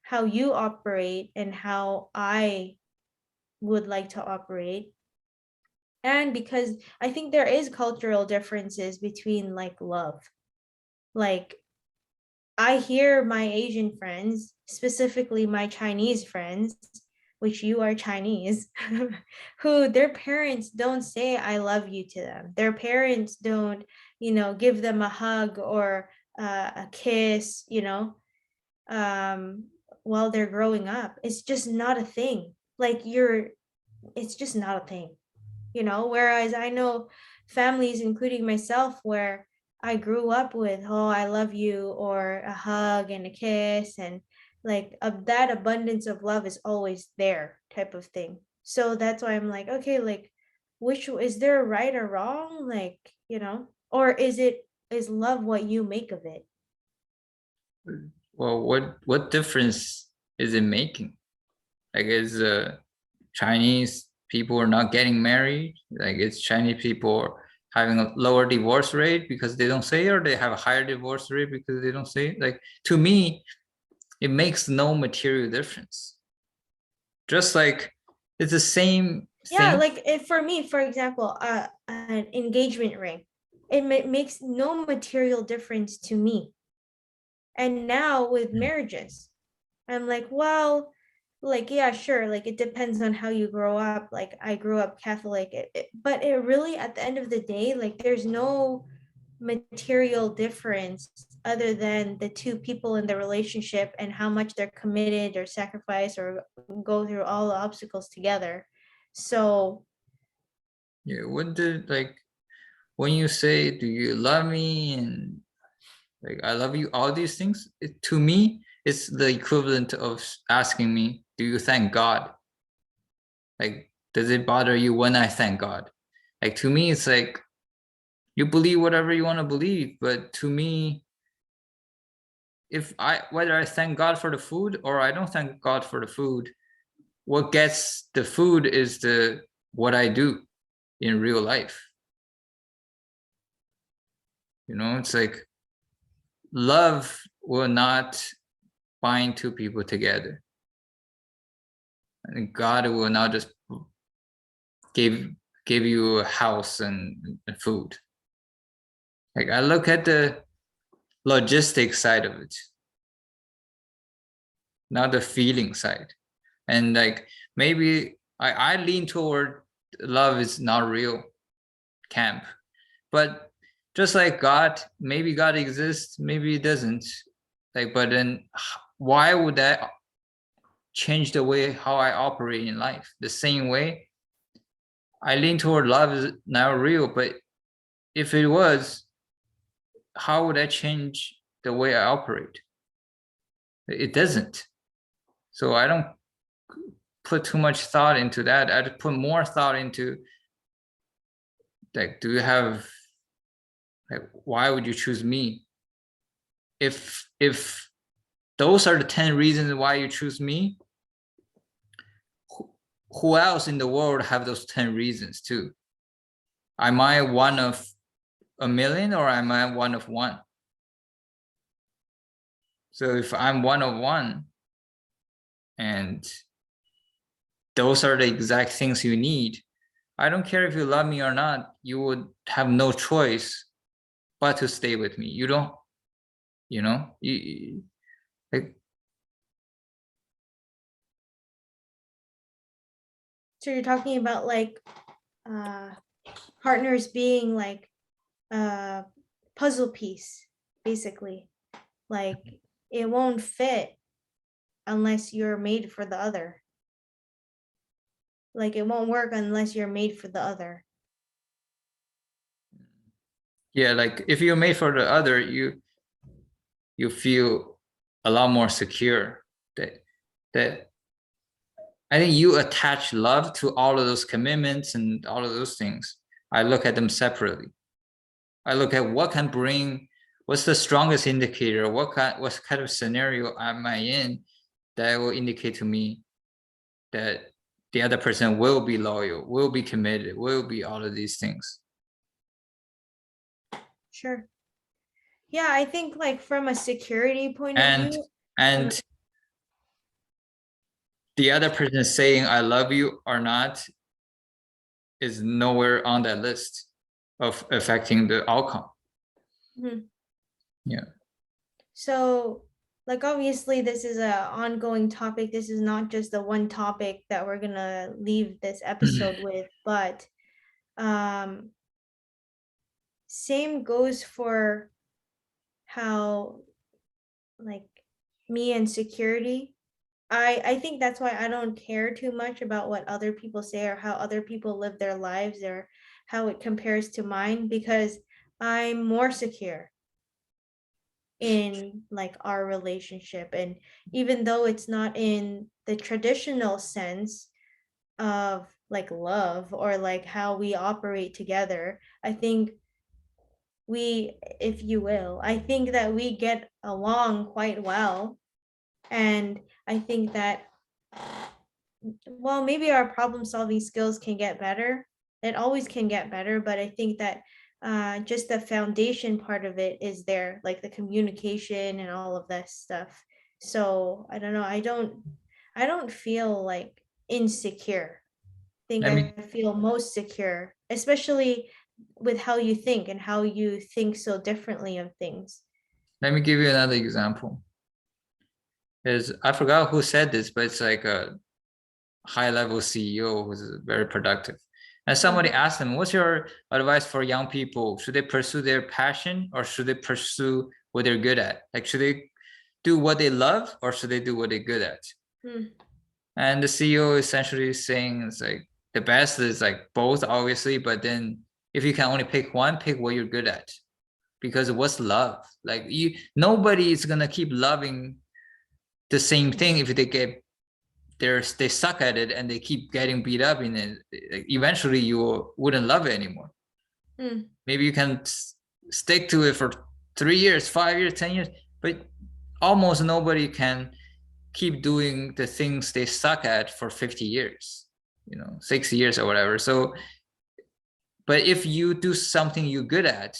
how you operate and how I would like to operate. And because I think there is cultural differences between like love. Like, I hear my Asian friends, specifically my Chinese friends, which you are Chinese, who their parents don't say I love you to them. Their parents don't, give them a hug or a kiss, um, while they're growing up. It's just not a thing. Like, it's just not a thing. whereas I know families, including myself, where I grew up with, oh, I love you, or a hug and a kiss, and like that abundance of love is always there type of thing. So that's why I'm like, okay, like which is there a right or wrong? Like, or is love what you make of it? Well, what difference is it making? Like, is Chinese people are not getting married? Like, it's Chinese people having a lower divorce rate because they don't say it, or they have a higher divorce rate because they don't say it? Like, to me, it makes no material difference. Just like it's the same Yeah, thing. like if for me, for example, an engagement ring, it makes no material difference to me. And now with marriages, I'm like, well, like, yeah, sure, like it depends on how you grow up. Like I grew up Catholic, but it really, at the end of the day, like there's no material difference other than the two people in the relationship and how much they're committed or sacrifice or go through all the obstacles together. So Yeah, what did, like, when you say, do you love me, and like, I love you, all these things, to me, it's the equivalent of asking me, do you thank God? Like, does it bother you when I thank God? Like, to me, it's like, you believe whatever you want to believe, but to me, if whether I thank God for the food or I don't thank God for the food, what gets the food is what I do in real life. It's like, love will not bind two people together. And God will not just give you a house and food. Like, I look at the logistic side of it, not the feeling side. And like, maybe I lean toward love is not real camp. But just like God, maybe God exists, maybe it doesn't. Like, but then why would that change the way how I operate in life? The same way I lean toward love is not real, but if it was, how would that change the way I operate? It doesn't. So I don't put too much thought into that. I put more thought into, like, do you have, like, why would you choose me? If those are the 10 reasons why you choose me, who else in the world have those 10 reasons too? Am I one of a million, or am I one of one? So if I'm one of one, and those are the exact things you need, I don't care if you love me or not, you would have no choice but to stay with me. You don't, like, so you're talking about like uh partners being like a puzzle piece, basically. Like it won't fit unless you're made for the other. Like it won't work unless you're made for the other. yeah, like, if you're made for the other, you feel a lot more secure. That I think you attach love to all of those commitments and all of those things. I look at them separately. I look at what's the strongest indicator, what kind of scenario am I in that will indicate to me that the other person will be loyal, will be committed, will be all of these things. Sure. Yeah, I think like from a security point of And view, and the other person saying I love you or not is nowhere on that list of affecting the outcome. mhm. Yeah. So like obviously this is a ongoing topic. This is not just the one topic that we're gonna leave this episode with, but um same goes for how like me and security. I think that's why I don't care too much about what other people say or how other people live their lives or how it compares to mine, because I'm more secure in like our relationship. And even though it's not in the traditional sense of like love or like how we operate together, I think we, if you will, I think that we get along quite well. And I think that, well, maybe our problem solving skills can get better. It always can get better, but I think that just the foundation part of it is there, like the communication and all of that stuff. So I don't know. I don't feel like insecure. I think Let me I feel most secure, especially with how you think and how you think so differently of things. let me give you another example. Is I forgot who said this, but it's like a high level CEO who's very productive. And somebody Mhm. asked him, what's your advice for young people? Should they pursue their passion or should they pursue what they're good at? Like, should they do what they love or should they do what they're good at? Mm, And the CEO essentially is saying it's like the best is like both, obviously, but then if you can only pick one, pick what you're good at. Because what's love? Like nobody is gonna keep loving the same thing if they suck at it and they keep getting beat up in it. Eventually you wouldn't love it anymore. mm, Maybe you can stick to it for 3 years, 5 years, 10 years, but almost nobody can keep doing the things they suck at for 50 years, 60 years or whatever. So but if you do something you're good at,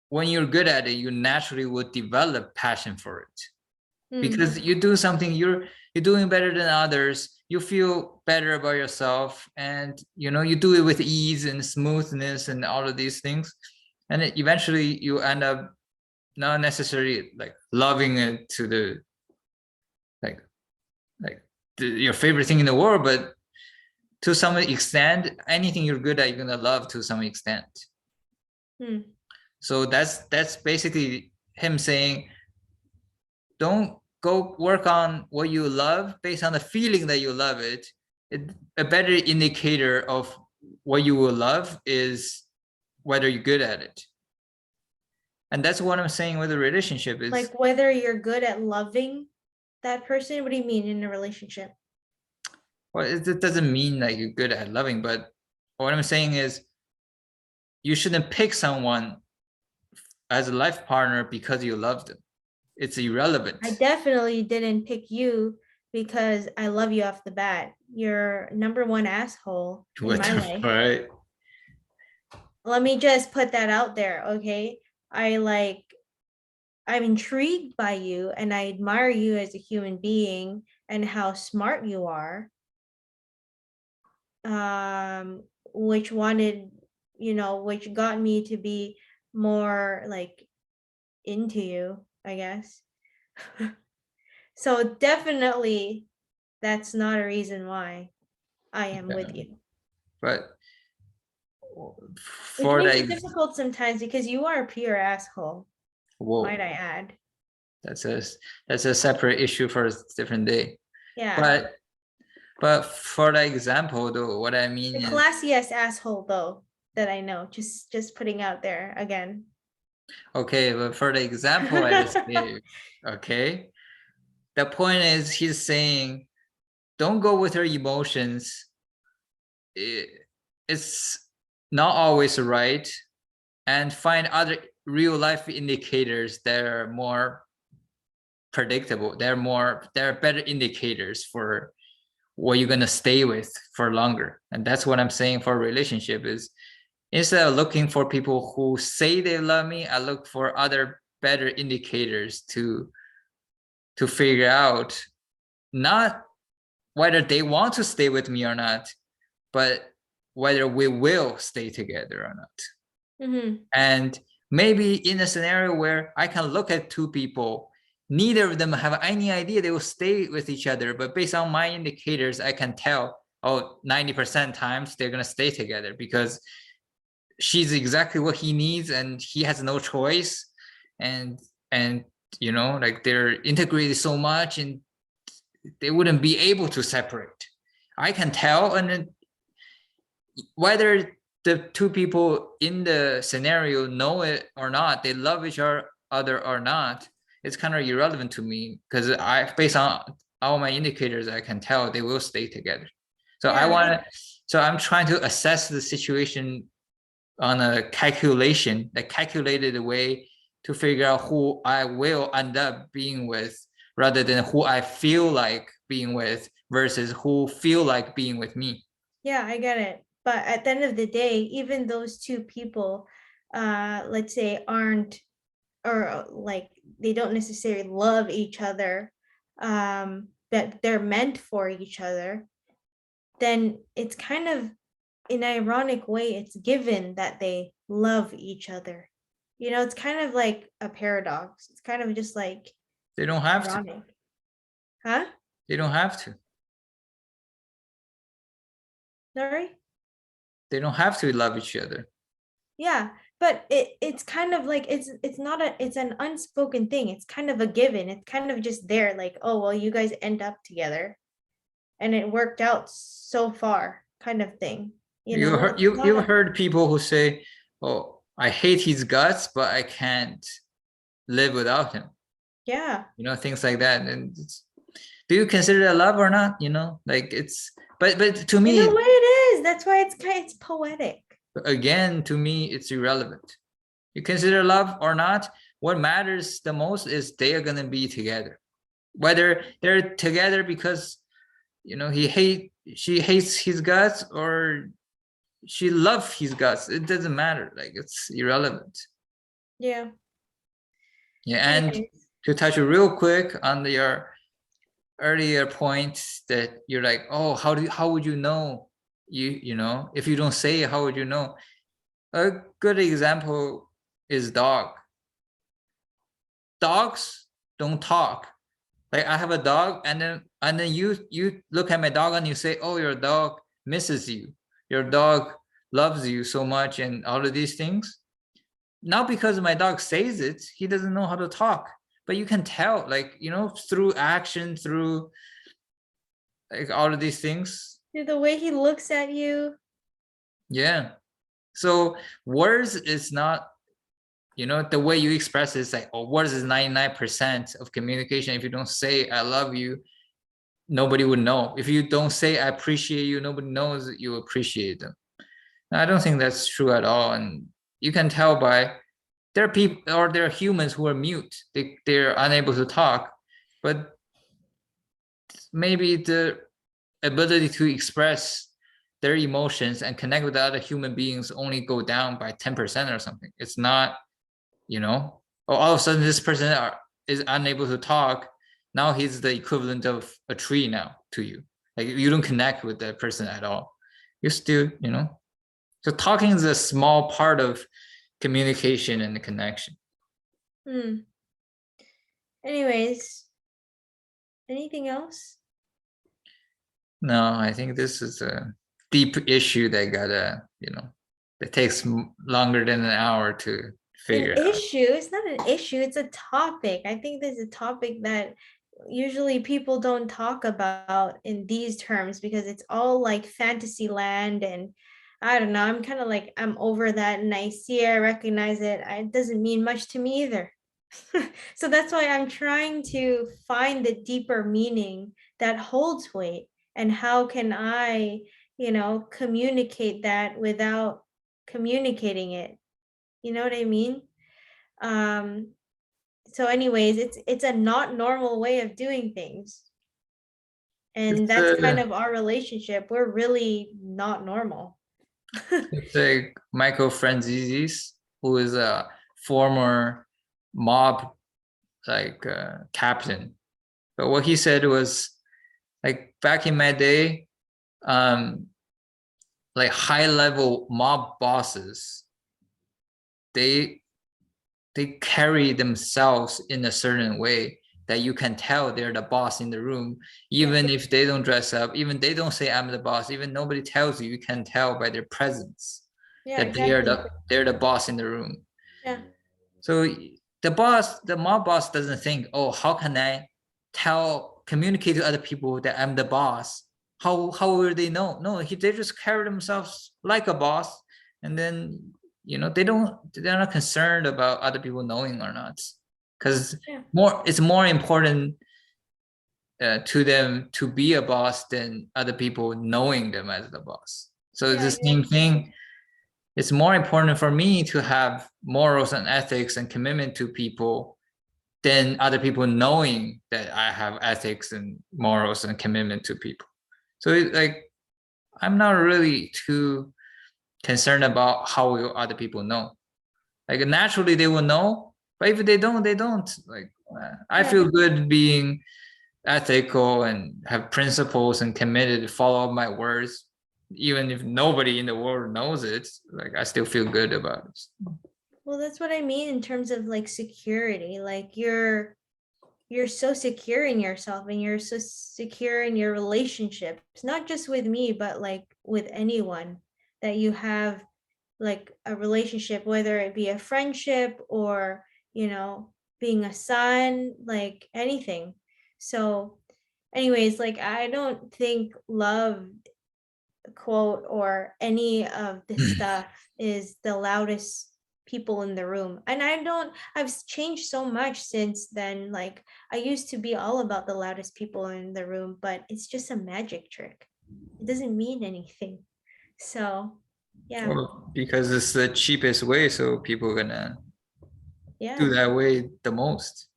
when you're good at it, you naturally would develop passion for it, mm, because you do something, you're doing better than others, you feel better about yourself, and you do it with ease and smoothness and all of these things, and eventually you end up not necessarily like loving it to the like your favorite thing in the world, but to some extent anything you're good at you're gonna love to some extent. mm. So that's basically him saying, don't go work on what you love based on the feeling that you love it. A better indicator of what you will love is whether you're good at it. And that's what I'm saying with a relationship is, Like whether you're good at loving that person. What do you mean in a relationship? well, it doesn't mean like you're good at loving, but what I'm saying is you shouldn't pick someone as a life partner because you love them. It's irrelevant. I definitely didn't pick you because I love you off the bat. You're number one asshole in What my the life. right? Let me just put that out there, okay? I'm intrigued by you and I admire you as a human being and how smart you are. Which wanted, which got me to be more like into you, I guess. So definitely that's not a reason why I am Yeah. with you. But Which for makes it the difficult sometimes because you are a pure asshole, might whoa, I add. that's a that's a separate issue for a different day. Yeah. But for the example though, what I mean The is, classiest asshole though that I know. Just putting out there again. okay, but for the example I just gave, okay, the point is he's saying don't go with her emotions. It's not always right, and find other real life indicators that are more predictable. They're better indicators for what you're gonna stay with for longer. And that's what I'm saying for a relationship is, instead of looking for people who say they love me, I look for other better indicators to figure out not whether they want to stay with me or not, but whether we will stay together or not. Hmm. And maybe in a scenario where I can look at two people, neither of them have any idea they will stay with each other, but based on my indicators, I can tell, oh, 90% times they're going to stay together because she's exactly what he needs and he has no choice. And like they're integrated so much and they wouldn't be able to separate. I can tell, and then whether the two people in the scenario know it or not, they love each other or not, it's kind of irrelevant to me, because I, based on all my indicators, I can tell they will stay together. So Yeah, so I'm trying to assess the situation on a calculated way, to figure out who I will end up being with, rather than who I feel like being with versus who feel like being with me. yeah, I get it. But at the end of the day, even those two people, let's say aren't, or like they don't necessarily love each other, that they're meant for each other, then it's kind of, in an ironic way, it's given that they love each other. It's kind of like a paradox. It's kind of just like They don't have to. ironic. Huh? They don't have to. Sorry? They don't have to love each other. Yeah, but it's kind of like it's not a it's an unspoken thing. It's kind of a given. It's kind of just there, like, oh well, you guys end up together and it worked out so far, kind of thing. It's not You've a, heard people who say, "Oh, I hate his guts, but I can't live without him." yeah. Things like that. And do you consider that love or not? Like it's, but to In a me, way it is. That's why it's poetic. again, to me, it's irrelevant. You consider love or not, what matters the most is they are gonna be together. Whether they're together because she hates his guts, or she loves his guts, it doesn't matter. Like, it's irrelevant. Yeah. Yeah, and Anyways. to touch real quick on your earlier point, that you're like, oh, how would you know? If you don't say it, how would you know? A good example is dogs don't talk. Like, I have a dog, and then you look at my dog and you say, oh, your dog misses you, your dog loves you so much, and all of these things. Not because my dog says it, he doesn't know how to talk, but you can tell, like, through action, through like all of these things. The way he looks at you. Yeah. So words is not, the way you express it is like, oh, words is 99% of communication. If you don't say I love you, nobody would know. If you don't say I appreciate you, nobody knows that you appreciate them. I don't think that's true at all. And you can tell by, there are people, or there are humans who are mute. They're unable to talk, but maybe the ability to express their emotions and connect with other human beings only go down by 10% or something. It's not, all of a sudden this person is unable to talk. Now he's the equivalent of a tree now to you. Like, you don't connect with that person at all. You still, so talking is a small part of communication and the connection. Hmm. Anyways, anything else? No, I think this is a deep issue that that takes longer than an hour to An figure out. issue? It's not an issue, it's a topic. I think there's a topic that usually people don't talk about in these terms because it's all like fantasy land, and I don't know, I'm kind of like, I'm over that, and I see it, I recognize it. It doesn't mean much to me either. So that's why I'm trying to find the deeper meaning that holds weight, and how can I, communicate that without communicating it. You know what I mean? Um, so anyways, it's a not normal way of doing things. And It's that's kind a of our relationship. We're really not normal. it's like Michael Franzese, who is a former mob, like, captain. But what he said was, like, back in my day, um, like, high level mob bosses, they they carry themselves in a certain way that you can tell they're the boss in the room, Yeah, even if they don't dress up, even they don't say I'm the boss, even nobody tells you, you can tell by their presence yeah, that exactly. they're the boss in the room. Yeah. So the mob boss doesn't think, oh, how can I tell communicate to other people that I'm the boss, how will they know? No, they just carry themselves like a boss, and then they're not concerned about other people knowing or not, because Yeah. it's more important to them to be a boss than other people knowing them as the boss. So it's Yeah, the same thing. It's more important for me to have morals and ethics and commitment to people than other people knowing that I have ethics and morals and commitment to people. So like, I'm not really too concerned about how will other people know. Like naturally they will know, but if they don't, they don't. Like I yeah. feel good being ethical and have principles and committed to follow up my words, even if nobody in the world knows it. Like I still feel good about it. Well, that's what I mean in terms of like security. Like you're so secure in yourself and you're so secure in your relationships, not just with me, but like with anyone, that you have like a relationship, whether it be a friendship or, being a son, like anything. So, anyways, like I don't think love quote or any of this stuff is the loudest people in the room. And I've changed so much since then. Like I used to be all about the loudest people in the room, but it's just a magic trick. It doesn't mean anything. So, yeah. Well, because it's the cheapest way, so people are gonna do Yeah. that way the most.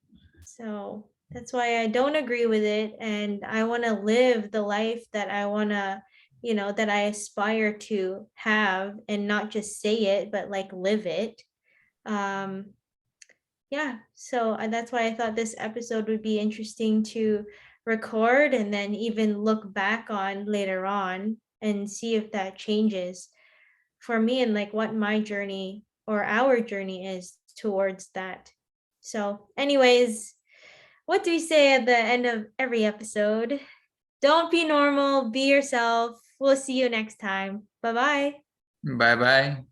So that's why I don't agree with it. And I want to live the life that I want to, that I aspire to have and not just say it, but like live it. Um, yeah. So that's why I thought this episode would be interesting to record and then even look back on later on and see if that changes for me and like what my journey or our journey is towards that. So, anyways, what do we say at the end of every episode? Don't be normal, be yourself. We'll see you next time. Bye bye. Bye bye.